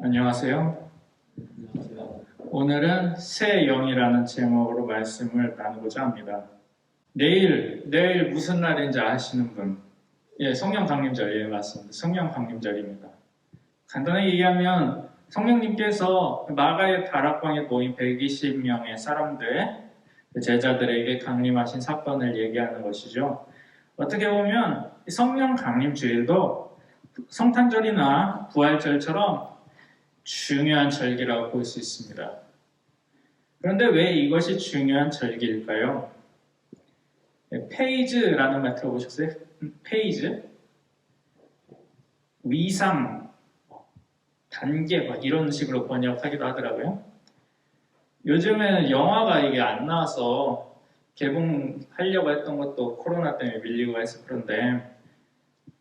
안녕하세요. 오늘은 새 영이라는 제목으로 말씀을 나누고자 합니다. 내일 무슨 날인지 아시는 분? 예, 성령 강림절. 예, 맞습니다. 성령 강림절입니다. 간단하게 얘기하면 성령님께서 마가의 다락방에 모인 120명의 사람들, 제자들에게 강림하신 사건을 얘기하는 것이죠. 어떻게 보면 성령 강림 주일도 성탄절이나 부활절처럼 중요한 절기라고 볼 수 있습니다. 그런데 왜 이것이 중요한 절기일까요? 페이즈라는 말 들어보셨어요? 페이즈? 위상, 단계 이런 식으로 번역하기도 하더라고요. 요즘에는 영화가 이게 안 나와서 개봉하려고 했던 것도 코로나 때문에 밀리고 해서 그런데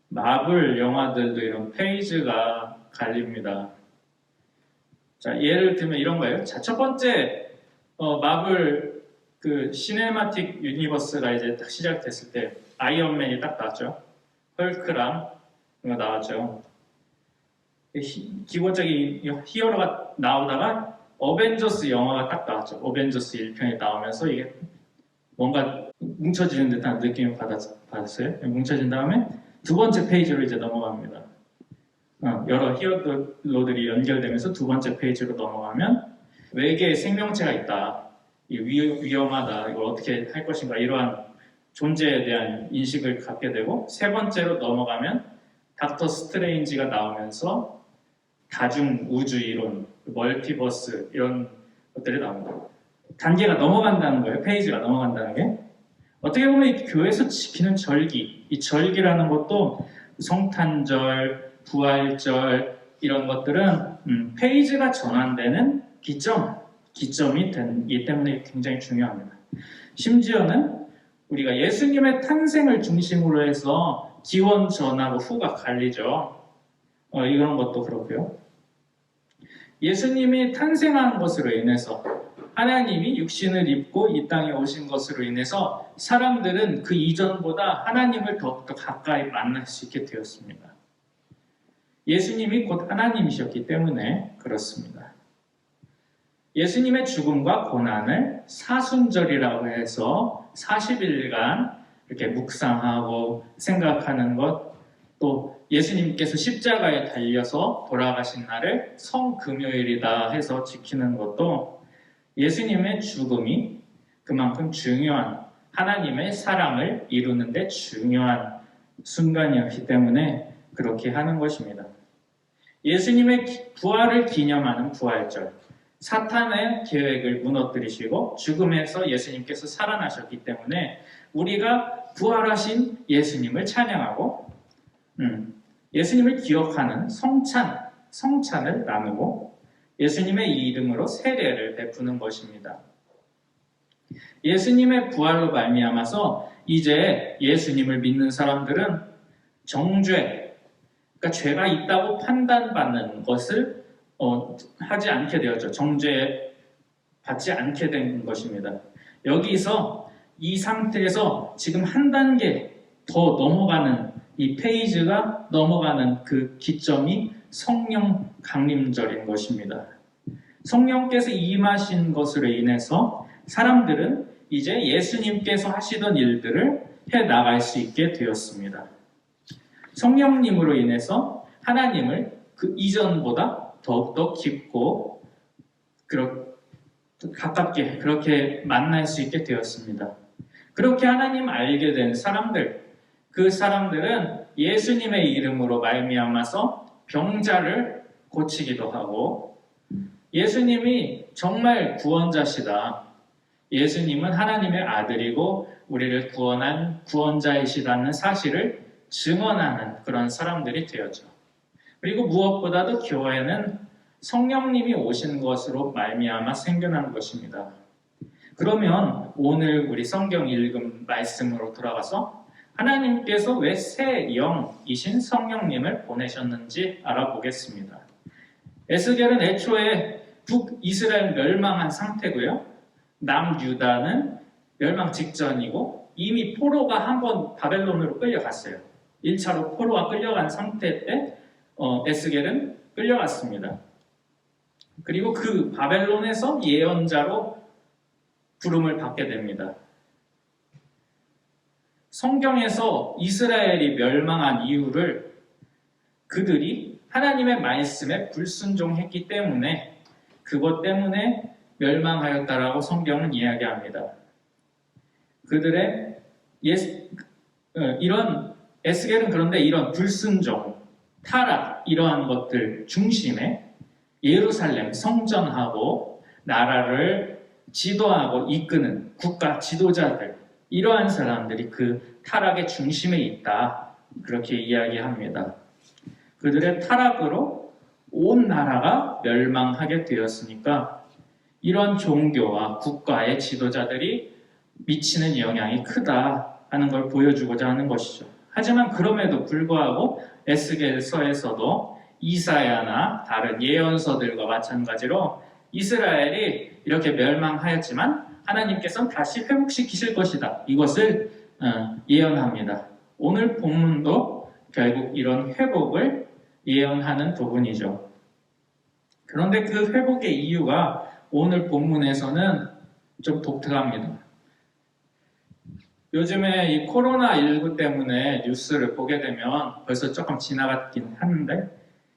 마블 영화들도 이런 페이즈가 갈립니다. 자, 예를 들면 이런 거예요. 자, 첫 번째 마블 그 시네마틱 유니버스가 이제 딱 시작됐을 때 아이언맨이 딱 나왔죠. 헐크랑 이거 나왔죠. 기본적인 히어로가 나오다가 어벤져스 영화가 딱 나왔죠. 어벤져스 1편이 나오면서 이게 뭔가 뭉쳐지는 듯한 느낌을 받았어요. 뭉쳐진 다음에 두 번째 페이지로 이제 넘어갑니다. 여러 히어로들이 연결되면서 두 번째 페이지로 넘어가면 외계에 생명체가 있다. 위험하다. 이걸 어떻게 할 것인가. 이러한 존재에 대한 인식을 갖게 되고 세 번째로 넘어가면 닥터 스트레인지가 나오면서 다중 우주 이론, 멀티버스 이런 것들이 나옵니다. 단계가 넘어간다는 거예요. 페이지가 넘어간다는 게. 어떻게 보면 이 교회에서 지키는 절기, 이 절기라는 것도 성탄절, 부활절 이런 것들은 페이지가 전환되는 기점이 되기 때문에 굉장히 중요합니다. 심지어는 우리가 예수님의 탄생을 중심으로 해서 기원 전하고 후가 갈리죠. 이런 것도 그렇고요. 예수님이 탄생한 것으로 인해서 하나님이 육신을 입고 이 땅에 오신 것으로 인해서 사람들은 그 이전보다 하나님을 더욱더 가까이 만날 수 있게 되었습니다. 예수님이 곧 하나님이셨기 때문에 그렇습니다. 예수님의 죽음과 고난을 사순절이라고 해서 40일간 이렇게 묵상하고 생각하는 것, 또 예수님께서 십자가에 달려서 돌아가신 날을 성금요일이다 해서 지키는 것도 예수님의 죽음이 그만큼 중요한 하나님의 사랑을 이루는 데 중요한 순간이었기 때문에 그렇게 하는 것입니다. 예수님의 부활을 기념하는 부활절, 사탄의 계획을 무너뜨리시고 죽음에서 예수님께서 살아나셨기 때문에 우리가 부활하신 예수님을 찬양하고 예수님을 기억하는 성찬을 나누고 예수님의 이름으로 세례를 베푸는 것입니다. 예수님의 부활로 말미암아서 이제 예수님을 믿는 사람들은 정죄, 그러니까 죄가 있다고 판단받는 것을 하지 않게 되었죠. 정죄 받지 않게 된 것입니다. 여기서 이 상태에서 지금 한 단계 더 넘어가는 이 페이지가 넘어가는 그 기점이 성령 강림절인 것입니다. 성령께서 임하신 것으로 인해서 사람들은 이제 예수님께서 하시던 일들을 해나갈 수 있게 되었습니다. 성령님으로 인해서 하나님을 그 이전보다 더욱더 깊고 가깝게 그렇게 만날 수 있게 되었습니다. 그렇게 하나님 알게 된 사람들, 그 사람들은 예수님의 이름으로 말미암아서 병자를 고치기도 하고 예수님이 정말 구원자시다. 예수님은 하나님의 아들이고 우리를 구원한 구원자이시다는 사실을 증언하는 그런 사람들이 되었죠. 그리고 무엇보다도 교회는 성령님이 오신 것으로 말미암아 생겨난 것입니다. 그러면 오늘 우리 성경 읽은 말씀으로 돌아가서 하나님께서 왜 새 영이신 성령님을 보내셨는지 알아보겠습니다. 에스겔은 애초에 북이스라엘 멸망한 상태고요. 남유다는 멸망 직전이고 이미 포로가 한번 바벨론으로 끌려갔어요. 1차로 포로가 끌려간 상태 때 에스겔은 끌려갔습니다. 그리고 그 바벨론에서 예언자로 부름을 받게 됩니다. 성경에서 이스라엘이 멸망한 이유를 그들이 하나님의 말씀에 불순종했기 때문에 그것 때문에 멸망하였다라고 성경은 이야기합니다. 그들의 이런 에스겔은 그런데 이런 불순종, 타락 이러한 것들 중심에 예루살렘 성전하고 나라를 지도하고 이끄는 국가 지도자들 이러한 사람들이 그 타락의 중심에 있다. 그렇게 이야기합니다. 그들의 타락으로 온 나라가 멸망하게 되었으니까 이런 종교와 국가의 지도자들이 미치는 영향이 크다 하는 걸 보여주고자 하는 것이죠. 하지만 그럼에도 불구하고 에스겔서에서도 이사야나 다른 예언서들과 마찬가지로 이스라엘이 이렇게 멸망하였지만 하나님께서는 다시 회복시키실 것이다. 이것을 예언합니다. 오늘 본문도 결국 이런 회복을 예언하는 부분이죠. 그런데 그 회복의 이유가 오늘 본문에서는 좀 독특합니다. 요즘에 이 코로나19 때문에 뉴스를 보게 되면 벌써 조금 지나갔긴 하는데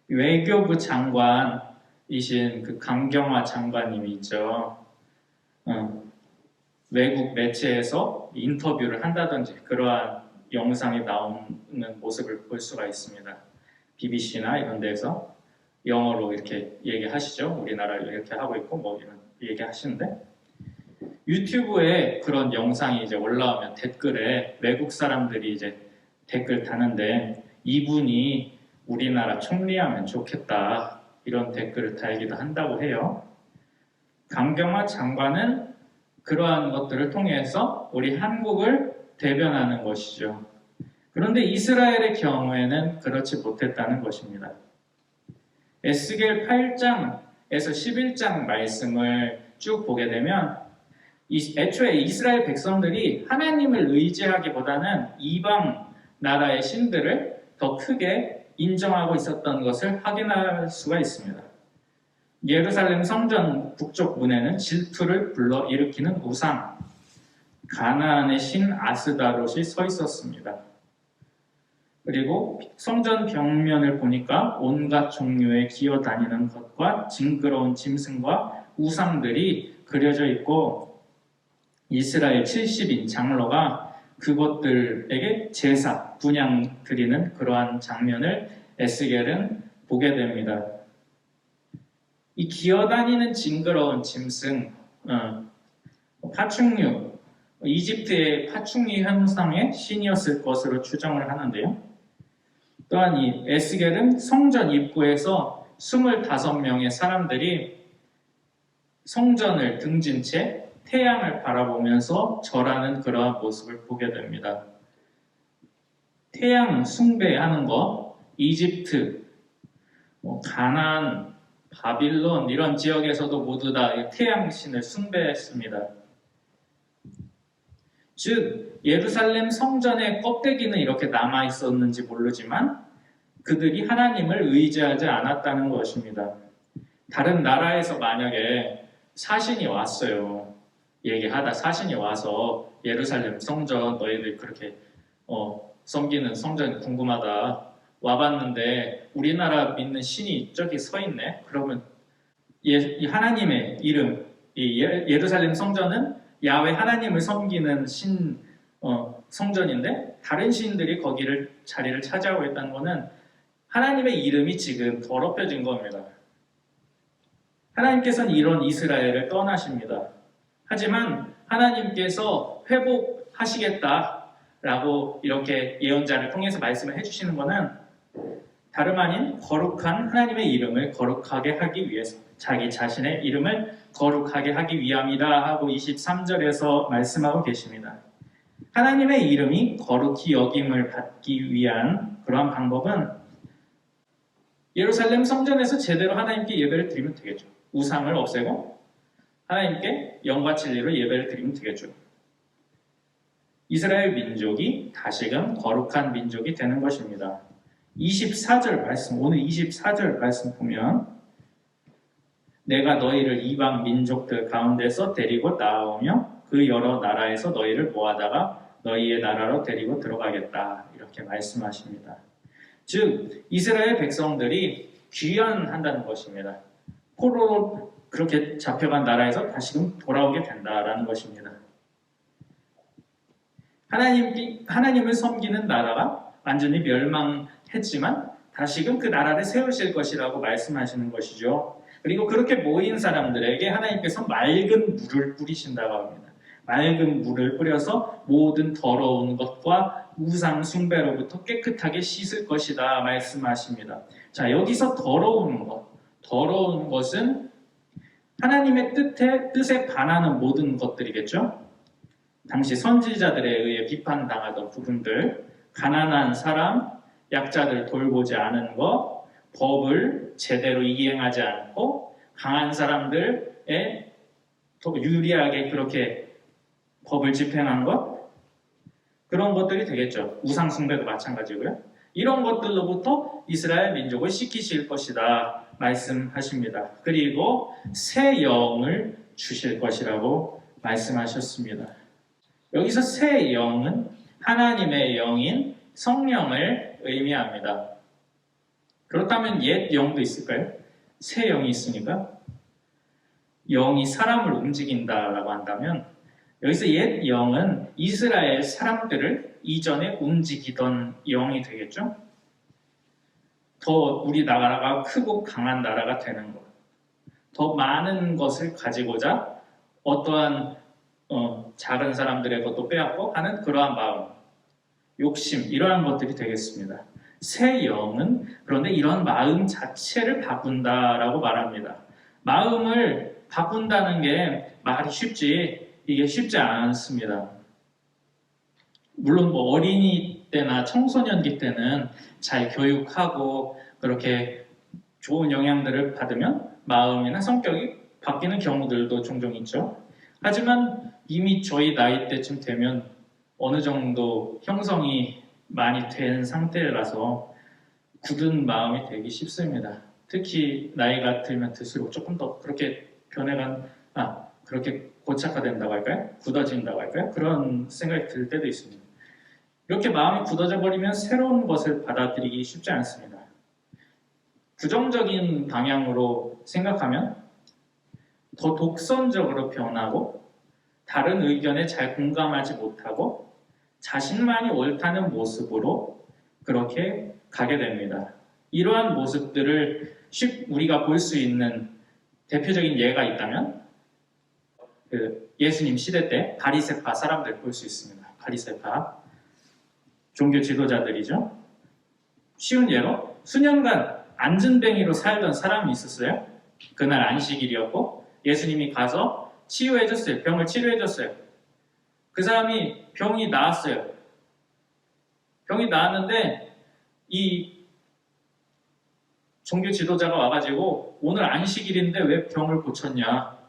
외교부 장관이신 그 강경화 장관님이 있죠. 외국 매체에서 인터뷰를 한다든지 그러한 영상이 나오는 모습을 볼 수가 있습니다. BBC나 이런 데서 영어로 이렇게 얘기하시죠. 우리나라를 이렇게 하고 있고 뭐 이런 얘기하시는데 유튜브에 그런 영상이 이제 올라오면 댓글에 외국 사람들이 이제 댓글 다는데 이분이 우리나라 총리하면 좋겠다 이런 댓글을 달기도 한다고 해요. 강경화 장관은 그러한 것들을 통해서 우리 한국을 대변하는 것이죠. 그런데 이스라엘의 경우에는 그렇지 못했다는 것입니다. 에스겔 8장에서 11장 말씀을 쭉 보게 되면 애초에 이스라엘 백성들이 하나님을 의지하기보다는 이방 나라의 신들을 더 크게 인정하고 있었던 것을 확인할 수가 있습니다. 예루살렘 성전 북쪽 문에는 질투를 불러일으키는 우상, 가나안의 신 아스다롯이 서 있었습니다. 그리고 성전 벽면을 보니까 온갖 종류의 기어다니는 것과 징그러운 짐승과 우상들이 그려져 있고 이스라엘 70인 장로가 그것들에게 제사, 분향 드리는 그러한 장면을 에스겔은 보게 됩니다. 이 기어다니는 징그러운 짐승, 파충류, 이집트의 파충류 현상의 신이었을 것으로 추정을 하는데요. 또한 이 에스겔은 성전 입구에서 25명의 사람들이 성전을 등진 채 태양을 바라보면서 절하는 그러한 모습을 보게 됩니다. 태양 숭배하는 것, 이집트, 가나안, 바빌론 이런 지역에서도 모두 다 태양신을 숭배했습니다. 즉 예루살렘 성전의 껍데기는 이렇게 남아 있었는지 모르지만 그들이 하나님을 의지하지 않았다는 것입니다. 다른 나라에서 만약에 사신이 왔어요. 얘기하다 사신이 와서 예루살렘 성전 너희들 그렇게 섬기는 성전 궁금하다 와봤는데 우리나라 믿는 신이 저기 서 있네. 그러면 이 하나님의 이름 이 예루살렘 성전은 야훼 하나님을 섬기는 성전인데 다른 신들이 거기를 자리를 차지하고 있다는 것은 하나님의 이름이 지금 더럽혀진 겁니다. 하나님께서는 이런 이스라엘을 떠나십니다. 하지만 하나님께서 회복하시겠다라고 이렇게 예언자를 통해서 말씀을 해주시는 것은 다름 아닌 거룩한 하나님의 이름을 거룩하게 하기 위해서 자기 자신의 이름을 거룩하게 하기 위함이다 하고 23절에서 말씀하고 계십니다. 하나님의 이름이 거룩히 여김을 받기 위한 그러한 방법은 예루살렘 성전에서 제대로 하나님께 예배를 드리면 되겠죠. 우상을 없애고 하나님께 영과 진리로 예배를 드리면 되겠죠. 이스라엘 민족이 다시금 거룩한 민족이 되는 것입니다. 24절 말씀, 오늘 24절 말씀 보면 내가 너희를 이방 민족들 가운데서 데리고 나오며 그 여러 나라에서 너희를 모아다가 너희의 나라로 데리고 들어가겠다. 이렇게 말씀하십니다. 즉 이스라엘 백성들이 귀환한다는 것입니다. 포로로 그렇게 잡혀간 나라에서 다시금 돌아오게 된다라는 것입니다. 하나님을 섬기는 나라가 완전히 멸망했지만 다시금 그 나라를 세우실 것이라고 말씀하시는 것이죠. 그리고 그렇게 모인 사람들에게 하나님께서 맑은 물을 뿌리신다고 합니다. 맑은 물을 뿌려서 모든 더러운 것과 우상 숭배로부터 깨끗하게 씻을 것이다 말씀하십니다. 자, 여기서 더러운 것은 하나님의 뜻에 반하는 모든 것들이겠죠. 당시 선지자들에 의해 비판당하던 부분들, 가난한 사람, 약자들 돌보지 않은 것, 법을 제대로 이행하지 않고 강한 사람들에 더 유리하게 그렇게 법을 집행한 것, 그런 것들이 되겠죠. 우상 숭배도 마찬가지고요. 이런 것들로부터 이스라엘 민족을 씻기실 것이다 말씀하십니다. 그리고 새 영을 주실 것이라고 말씀하셨습니다. 여기서 새 영은 하나님의 영인 성령을 의미합니다. 그렇다면 옛 영도 있을까요? 새 영이 있으니까 영이 사람을 움직인다라고 한다면 여기서 옛 영은 이스라엘 사람들을 이전에 움직이던 영이 되겠죠? 더 우리 나라가 크고 강한 나라가 되는 것, 더 많은 것을 가지고자 어떠한 작은 사람들의 것도 빼앗고 하는 그러한 마음, 욕심, 이러한 것들이 되겠습니다. 새 영은 그런데 이런 마음 자체를 바꾼다라고 말합니다. 마음을 바꾼다는 게 말이 이게 쉽지 않습니다. 물론 어린이 때나 청소년기 때는 잘 교육하고 그렇게 좋은 영향들을 받으면 마음이나 성격이 바뀌는 경우들도 종종 있죠. 하지만 이미 저희 나이 때쯤 되면 어느 정도 형성이 많이 된 상태라서 굳은 마음이 되기 쉽습니다. 특히 나이가 들면 들수록 조금 더 그렇게 그렇게 고착화된다고 할까요? 굳어진다고 할까요? 그런 생각이 들 때도 있습니다. 이렇게 마음이 굳어져 버리면 새로운 것을 받아들이기 쉽지 않습니다. 부정적인 방향으로 생각하면 더 독선적으로 변하고 다른 의견에 잘 공감하지 못하고 자신만이 옳다는 모습으로 그렇게 가게 됩니다. 이러한 모습들을 우리가 볼 수 있는 대표적인 예가 있다면 예수님 시대 때 바리새파 사람들 볼 수 있습니다. 바리새파 종교 지도자들이죠. 쉬운 예로 수년간 안진뱅이로 살던 사람이 있었어요. 그날 안식일이었고 예수님이 가서 치유해줬어요. 병을 치료해줬어요. 그 사람이 병이 나았어요. 병이 나았는데 이 종교 지도자가 와가지고 오늘 안식일인데 왜 병을 고쳤냐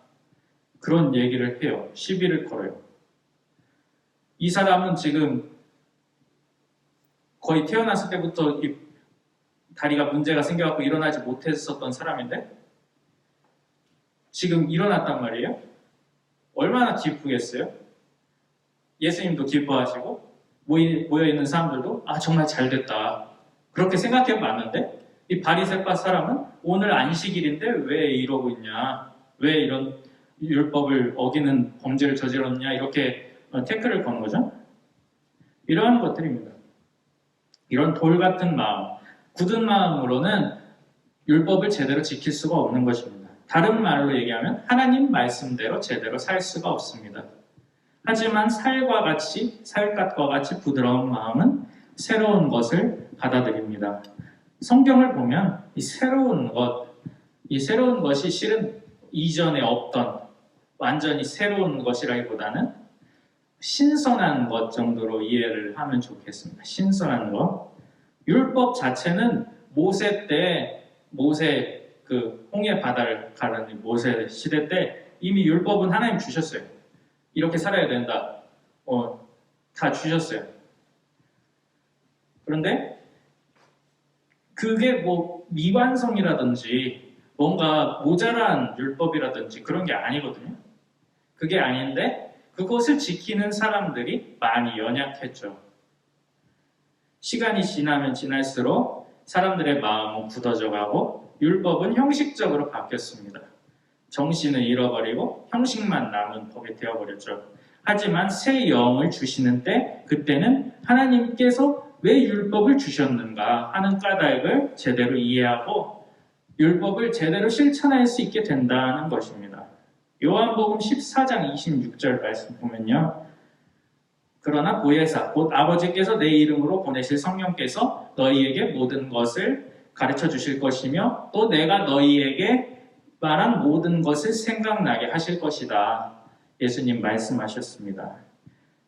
그런 얘기를 해요. 시비를 걸어요. 이 사람은 지금 거의 태어났을 때부터 이 다리가 문제가 생겨갖고 일어나지 못했었던 사람인데 지금 일어났단 말이에요. 얼마나 기쁘겠어요? 예수님도 기뻐하시고 모여있는 사람들도 정말 잘됐다 그렇게 생각해 봤는데 이 바리새파 사람은 오늘 안식일인데 왜 이러고 있냐, 왜 이런 율법을 어기는 범죄를 저질렀냐 이렇게 태클을 건 거죠. 이러한 것들입니다. 이런 돌 같은 마음, 굳은 마음으로는 율법을 제대로 지킬 수가 없는 것입니다. 다른 말로 얘기하면 하나님 말씀대로 제대로 살 수가 없습니다. 하지만 살갗과 같이 부드러운 마음은 새로운 것을 받아들입니다. 성경을 보면 이 새로운 것이 실은 이전에 없던 완전히 새로운 것이라기보다는 신선한 것 정도로 이해를 하면 좋겠습니다. 신선한 것. 율법 자체는 모세 홍해 바다를 가르는 모세 시대 때 이미 율법은 하나님 주셨어요. 이렇게 살아야 된다. 다 주셨어요. 그런데 그게 미완성이라든지 뭔가 모자란 율법이라든지 그런 게 아니거든요. 그게 아닌데 그것을 지키는 사람들이 많이 연약했죠. 시간이 지나면 지날수록 사람들의 마음은 굳어져 가고 율법은 형식적으로 바뀌었습니다. 정신을 잃어버리고 형식만 남은 법이 되어버렸죠. 하지만 새 영을 주시는 때 그때는 하나님께서 왜 율법을 주셨는가 하는 까닭을 제대로 이해하고 율법을 제대로 실천할 수 있게 된다는 것입니다. 요한복음 14장 26절 말씀 보면요. 그러나 보혜사 곧 아버지께서 내 이름으로 보내실 성령께서 너희에게 모든 것을 가르쳐 주실 것이며 또 내가 너희에게 말한 모든 것을 생각나게 하실 것이다. 예수님 말씀하셨습니다.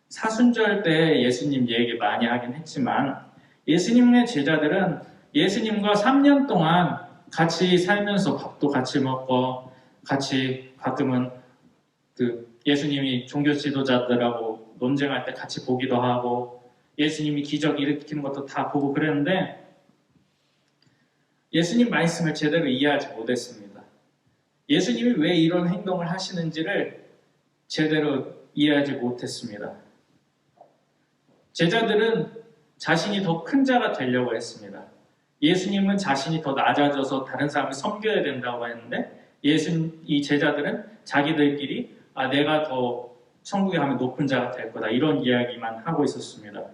사순절 때 예수님 얘기 많이 하긴 했지만 예수님의 제자들은 예수님과 3년 동안 같이 살면서 밥도 같이 먹고 같이 가끔은 예수님이 종교 지도자들하고 논쟁할 때 같이 보기도 하고 예수님이 기적 일으키는 것도 다 보고 그랬는데 예수님 말씀을 제대로 이해하지 못했습니다. 예수님이 왜 이런 행동을 하시는지를 제대로 이해하지 못했습니다. 제자들은 자신이 더 큰 자가 되려고 했습니다. 예수님은 자신이 더 낮아져서 다른 사람을 섬겨야 된다고 했는데 이 제자들은 자기들끼리 내가 더 천국에 가면 높은 자가 될 거다 이런 이야기만 하고 있었습니다.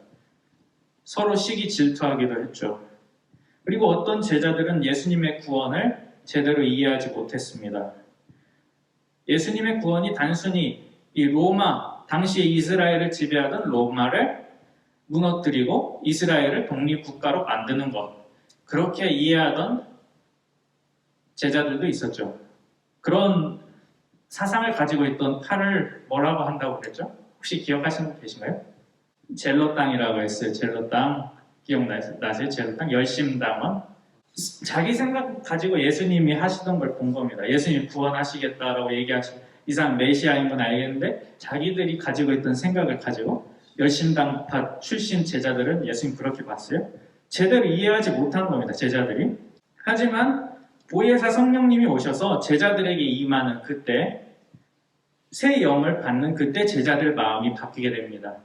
서로 시기 질투하기도 했죠. 그리고 어떤 제자들은 예수님의 구원을 제대로 이해하지 못했습니다. 예수님의 구원이 단순히 이 로마, 당시 이스라엘을 지배하던 로마를 무너뜨리고 이스라엘을 독립국가로 만드는 것, 그렇게 이해하던 제자들도 있었죠. 그런 사상을 가지고 있던 팔을 뭐라고 한다고 그랬죠? 혹시 기억하시는 분 계신가요? 젤로땅이라고 했어요. 젤로땅 기억나세요? 젤로땅 열심당원. 자기 생각 가지고 예수님이 하시던 걸 본 겁니다. 예수님이 구원하시겠다라고 얘기하시고 이 사람 메시아인 건 알겠는데 자기들이 가지고 있던 생각을 가지고 열심당파 출신 제자들은 예수님 그렇게 봤어요. 제대로 이해하지 못한 겁니다. 제자들이. 하지만 보혜사 성령님이 오셔서 제자들에게 임하는 그때 새 영을 받는 그때 제자들 마음이 바뀌게 됩니다.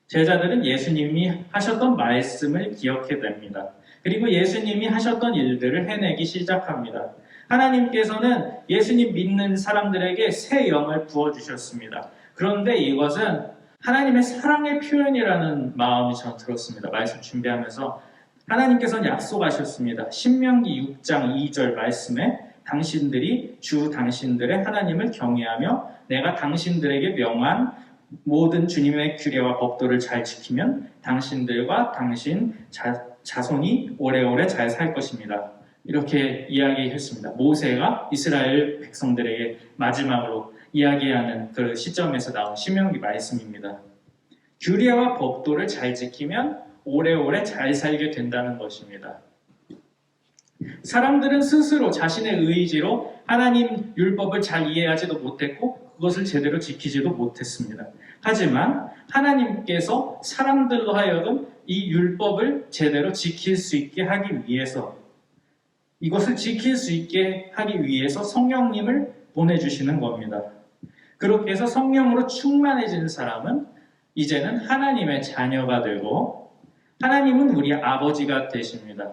제자들은 예수님이 하셨던 말씀을 기억해 냅니다. 그리고 예수님이 하셨던 일들을 해내기 시작합니다. 하나님께서는 예수님 믿는 사람들에게 새 영을 부어주셨습니다. 그런데 이것은 하나님의 사랑의 표현이라는 마음이 저는 들었습니다. 말씀 준비하면서 하나님께서는 약속하셨습니다. 신명기 6장 2절 말씀에 당신들이 주 당신들의 하나님을 경외하며 내가 당신들에게 명한 모든 주님의 규례와 법도를 잘 지키면 당신들과 당신 자손이 오래오래 잘 살 것입니다. 이렇게 이야기했습니다. 모세가 이스라엘 백성들에게 마지막으로 이야기하는 그 시점에서 나온 신명기 말씀입니다. 규례와 법도를 잘 지키면 오래오래 잘 살게 된다는 것입니다. 사람들은 스스로 자신의 의지로 하나님 율법을 잘 이해하지도 못했고 그것을 제대로 지키지도 못했습니다. 하지만 하나님께서 사람들로 하여금 이 율법을 제대로 지킬 수 있게 하기 위해서 이것을 지킬 수 있게 하기 위해서 성령님을 보내주시는 겁니다. 그렇게 해서 성령으로 충만해지는 사람은 이제는 하나님의 자녀가 되고 하나님은 우리 아버지가 되십니다.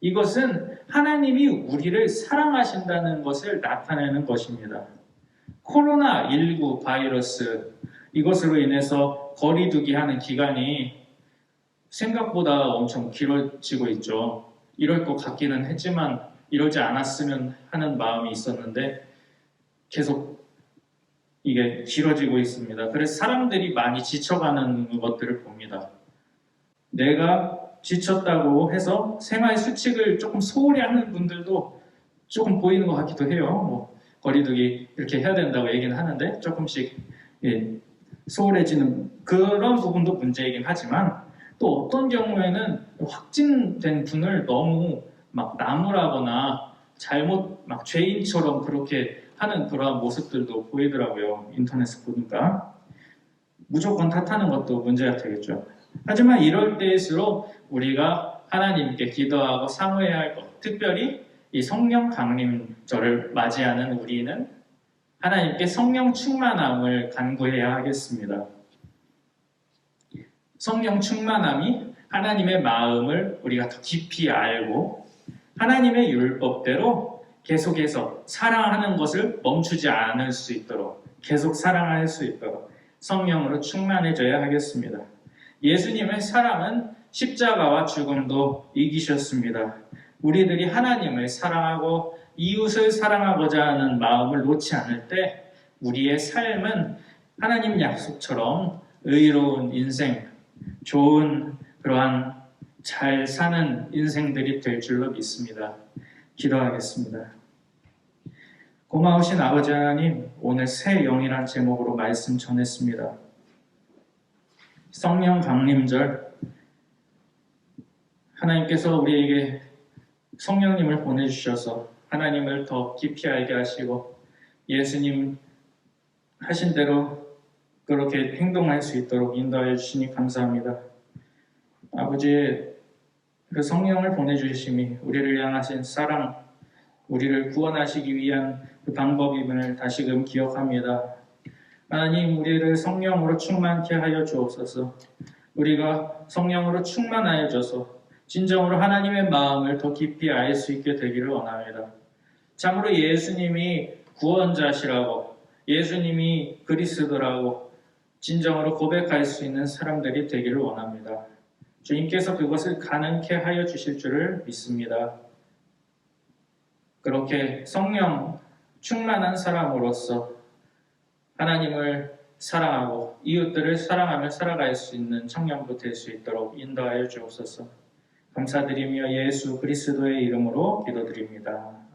이것은 하나님이 우리를 사랑하신다는 것을 나타내는 것입니다. 코로나19 바이러스 이것으로 인해서 거리두기 하는 기간이 생각보다 엄청 길어지고 있죠. 이럴 것 같기는 했지만 이러지 않았으면 하는 마음이 있었는데 계속 이게 길어지고 있습니다. 그래서 사람들이 많이 지쳐가는 것들을 봅니다. 내가 지쳤다고 해서 생활 수칙을 조금 소홀히 하는 분들도 조금 보이는 것 같기도 해요. 거리두기 이렇게 해야 된다고 얘기는 하는데 조금씩 소홀해지는 그런 부분도 문제이긴 하지만 또 어떤 경우에는 확진된 분을 너무 막 나무라거나 잘못 막 죄인처럼 그렇게 하는 그러한 모습들도 보이더라고요. 인터넷에 보니까. 무조건 탓하는 것도 문제가 되겠죠. 하지만 이럴 때일수록 우리가 하나님께 기도하고 사모해야 할 것, 특별히 이 성령 강림절을 맞이하는 우리는 하나님께 성령 충만함을 간구해야 하겠습니다. 성령 충만함이 하나님의 마음을 우리가 더 깊이 알고 하나님의 율법대로 계속해서 사랑하는 것을 멈추지 않을 수 있도록 계속 사랑할 수 있도록 성령으로 충만해져야 하겠습니다. 예수님의 사랑은 십자가와 죽음도 이기셨습니다. 우리들이 하나님을 사랑하고 이웃을 사랑하고자 하는 마음을 놓지 않을 때 우리의 삶은 하나님 약속처럼 의로운 인생, 좋은 그러한 잘 사는 인생들이 될 줄로 믿습니다. 기도하겠습니다. 고마우신 아버지 하나님, 오늘 새 영이란 제목으로 말씀 전했습니다. 성령 강림절, 하나님께서 우리에게 성령님을 보내주셔서 하나님을 더 깊이 알게 하시고 예수님 하신 대로 그렇게 행동할 수 있도록 인도하여 주시니 감사합니다. 아버지의 그 성령을 보내주심이 우리를 향하신 사랑, 우리를 구원하시기 위한 그 방법임을 다시금 기억합니다. 하나님, 우리를 성령으로 충만케 하여 주옵소서. 우리가 성령으로 충만하여져서 진정으로 하나님의 마음을 더 깊이 알 수 있게 되기를 원합니다. 참으로 예수님이 구원자시라고, 예수님이 그리스도라고 진정으로 고백할 수 있는 사람들이 되기를 원합니다. 주님께서 그것을 가능케 하여 주실 줄을 믿습니다. 그렇게 성령 충만한 사람으로서 하나님을 사랑하고 이웃들을 사랑하며 살아갈 수 있는 청년부 될 수 있도록 인도하여 주옵소서. 감사드리며 예수 그리스도의 이름으로 기도드립니다.